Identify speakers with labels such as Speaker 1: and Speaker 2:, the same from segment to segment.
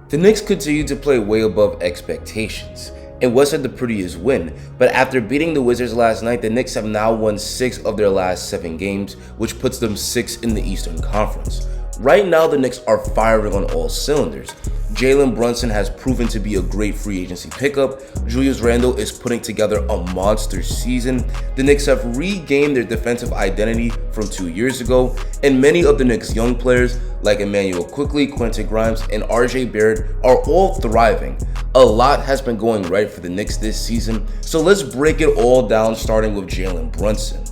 Speaker 1: The Knicks continue to play way above expectations. It wasn't the prettiest win, but after beating the Wizards last night, the Knicks have now won 6 of their last 7 games, which puts them 6th in the Eastern Conference. Right now, the Knicks are firing on all cylinders. Jalen Brunson has proven to be a great free agency pickup. Julius Randle is putting together a monster season. The Knicks have regained their defensive identity from 2 years ago, and many of the Knicks' young players like Immanuel Quickley, Quentin Grimes, and RJ Barrett are all thriving. A lot has been going right for the Knicks this season, so let's break it all down, starting with Jalen Brunson.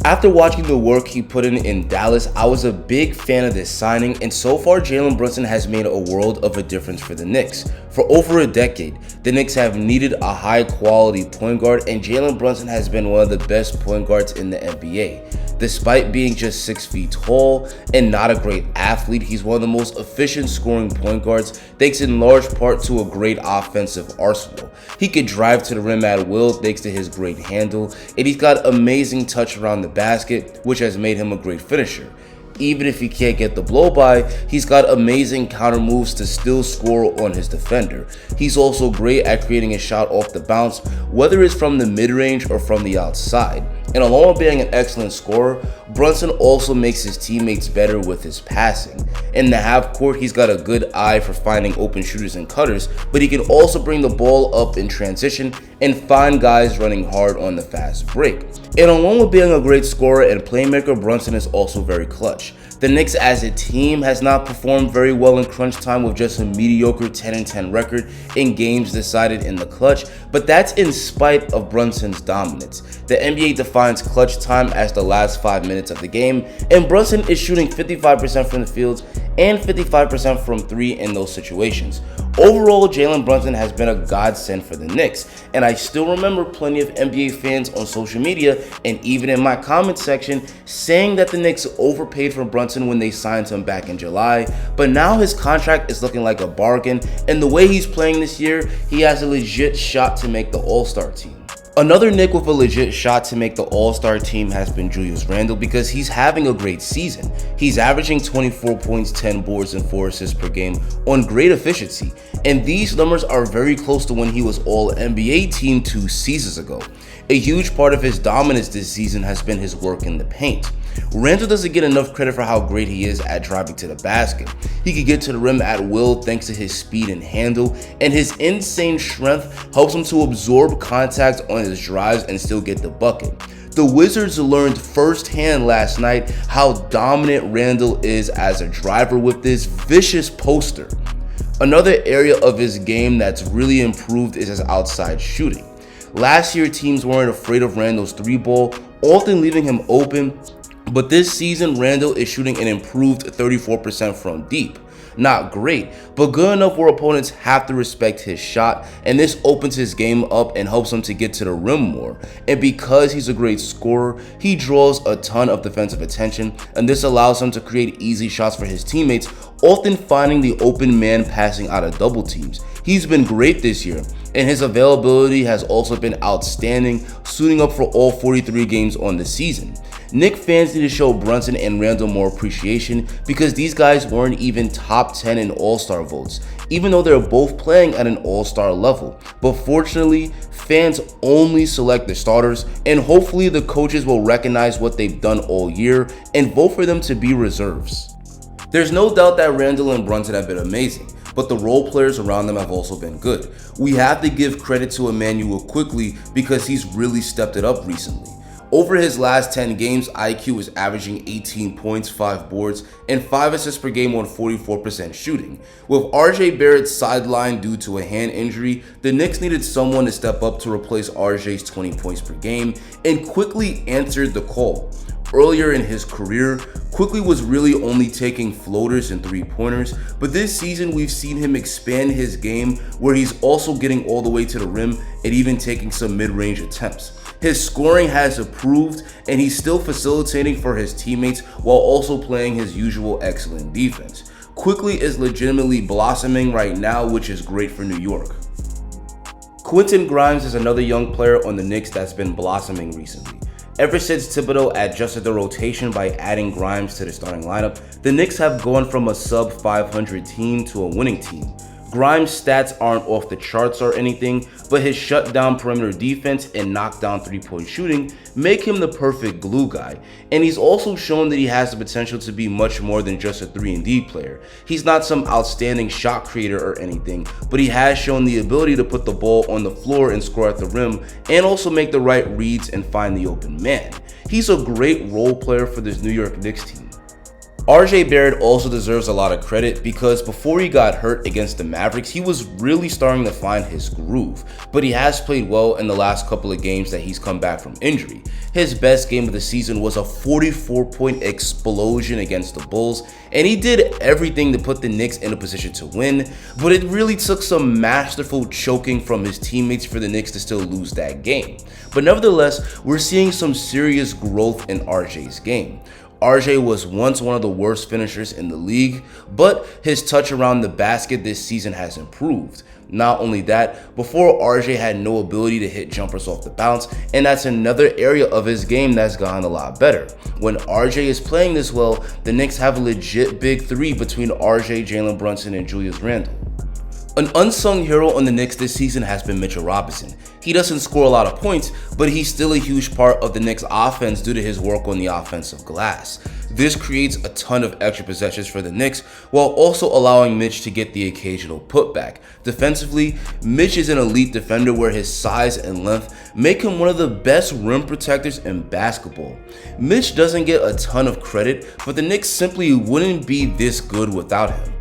Speaker 1: After watching the work he put in Dallas, I was a big fan of this signing, and so far Jalen Brunson has made a world of a difference for the Knicks. For over a decade, the Knicks have needed a high-quality point guard, and Jalen Brunson has been one of the best point guards in the NBA. Despite being just 6 feet tall and not a great athlete, he's one of the most efficient scoring point guards, thanks in large part to a great offensive arsenal. He can drive to the rim at will thanks to his great handle, and he's got amazing touch around the basket, which has made him a great finisher. Even if he can't get the blow-by, he's got amazing counter moves to still score on his defender. He's also great at creating a shot off the bounce, whether it's from the mid-range or from the outside. And along with being an excellent scorer, Brunson also makes his teammates better with his passing. In the half court, he's got a good eye for finding open shooters and cutters, but he can also bring the ball up in transition and find guys running hard on the fast break. And along with being a great scorer and playmaker, Brunson is also very clutch. The Knicks as a team has not performed very well in crunch time with just a mediocre 10-10 record in games decided in the clutch, but that's in spite of Brunson's dominance. The NBA defines clutch time as the last 5 minutes of the game, and Brunson is shooting 55% from the field and 55% from 3 in those situations. Overall, Jalen Brunson has been a godsend for the Knicks, and I still remember plenty of NBA fans on social media and even in my comment section saying that the Knicks overpaid for Brunson when they signed him back in July, but now his contract is looking like a bargain, and the way he's playing this year, he has a legit shot to make the All-Star team. Another Knick with a legit shot to make the All-Star team has been Julius Randle because he's having a great season. He's averaging 24 points, 10 boards, and 4 assists per game on great efficiency, and these numbers are very close to when he was All-NBA team 2 seasons ago. A huge part of his dominance this season has been his work in the paint. Randle doesn't get enough credit for how great he is at driving to the basket. He can get to the rim at will thanks to his speed and handle, and his insane strength helps him to absorb contact on his drives and still get the bucket. The Wizards learned firsthand last night how dominant Randle is as a driver with this vicious poster. Another area of his game that's really improved is his outside shooting. Last year, teams weren't afraid of Randle's 3-ball, often leaving him open, but this season, Randle is shooting an improved 34% from deep. Not great, but good enough where opponents have to respect his shot, and this opens his game up and helps him to get to the rim more. And because he's a great scorer, he draws a ton of defensive attention, and this allows him to create easy shots for his teammates, often finding the open man passing out of double teams. He's been great this year, and his availability has also been outstanding, suiting up for all 43 games on the season. Knicks fans need to show Brunson and Randle more appreciation because these guys weren't even top 10 in All-Star votes, even though they're both playing at an All-Star level. But fortunately, fans only select the starters, and hopefully the coaches will recognize what they've done all year and vote for them to be reserves. There's no doubt that Randle and Brunson have been amazing, but the role players around them have also been good. We have to give credit to Immanuel Quickley because he's really stepped it up recently. Over his last 10 games, IQ is averaging 18 points, 5 boards, and 5 assists per game on 44% shooting. With RJ Barrett sidelined due to a hand injury, the Knicks needed someone to step up to replace RJ's 20 points per game, and Quickley answered the call. Earlier in his career, Quickley was really only taking floaters and 3-pointers, but this season we've seen him expand his game where he's also getting all the way to the rim and even taking some mid-range attempts. His scoring has improved, and he's still facilitating for his teammates while also playing his usual excellent defense. Quickley is legitimately blossoming right now, which is great for New York. Quentin Grimes is another young player on the Knicks that's been blossoming recently. Ever since Thibodeau adjusted the rotation by adding Grimes to the starting lineup, the Knicks have gone from a sub-500 team to a winning team. Grimes' stats aren't off the charts or anything, but his shutdown perimeter defense and knockdown three-point shooting make him the perfect glue guy, and he's also shown that he has the potential to be much more than just a 3-and-D player. He's not some outstanding shot creator or anything, but he has shown the ability to put the ball on the floor and score at the rim, and also make the right reads and find the open man. He's a great role player for this New York Knicks team. RJ Barrett also deserves a lot of credit because before he got hurt against the Mavericks, he was really starting to find his groove, but he has played well in the last couple of games that he's come back from injury. His best game of the season was a 44-point explosion against the Bulls, and he did everything to put the Knicks in a position to win, but it really took some masterful choking from his teammates for the Knicks to still lose that game. But nevertheless, we're seeing some serious growth in RJ's game. RJ was once one of the worst finishers in the league, but his touch around the basket this season has improved. Not only that, before RJ had no ability to hit jumpers off the bounce, and that's another area of his game that's gotten a lot better. When RJ is playing this well, the Knicks have a legit big three between RJ, Jalen Brunson, and Julius Randle. An unsung hero on the Knicks this season has been Mitchell Robinson. He doesn't score a lot of points, but he's still a huge part of the Knicks offense due to his work on the offensive glass. This creates a ton of extra possessions for the Knicks while also allowing Mitch to get the occasional putback. Defensively, Mitch is an elite defender where his size and length make him one of the best rim protectors in basketball. Mitch doesn't get a ton of credit, but the Knicks simply wouldn't be this good without him.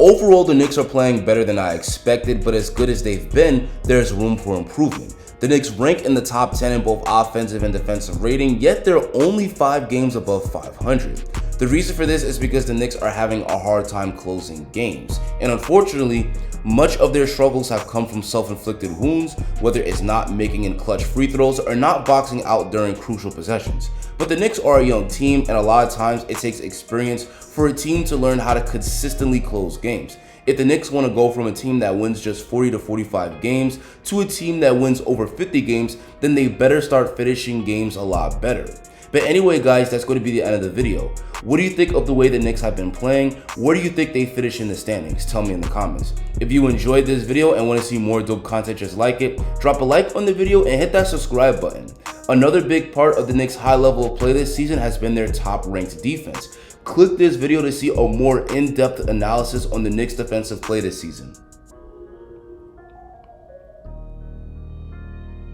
Speaker 1: Overall, the Knicks are playing better than I expected, but as good as they've been, there's room for improvement. The Knicks rank in the top 10 in both offensive and defensive rating, yet they're only 5 games above 500. The reason for this is because the Knicks are having a hard time closing games, and unfortunately, much of their struggles have come from self-inflicted wounds, whether it's not making in clutch free throws or not boxing out during crucial possessions. But the Knicks are a young team, and a lot of times it takes experience for a team to learn how to consistently close games. If the Knicks want to go from a team that wins just 40 to 45 games to a team that wins over 50 games, then they better start finishing games a lot better. But anyway guys, that's going to be the end of the video. What do you think of the way the Knicks have been playing? Where do you think they finish in the standings? Tell me in the comments. If you enjoyed this video and want to see more dope content just like it, drop a like on the video and hit that subscribe button. Another big part of the Knicks' high level of play this season has been their top ranked defense. Click this video to see a more in-depth analysis on the Knicks' defensive play this season.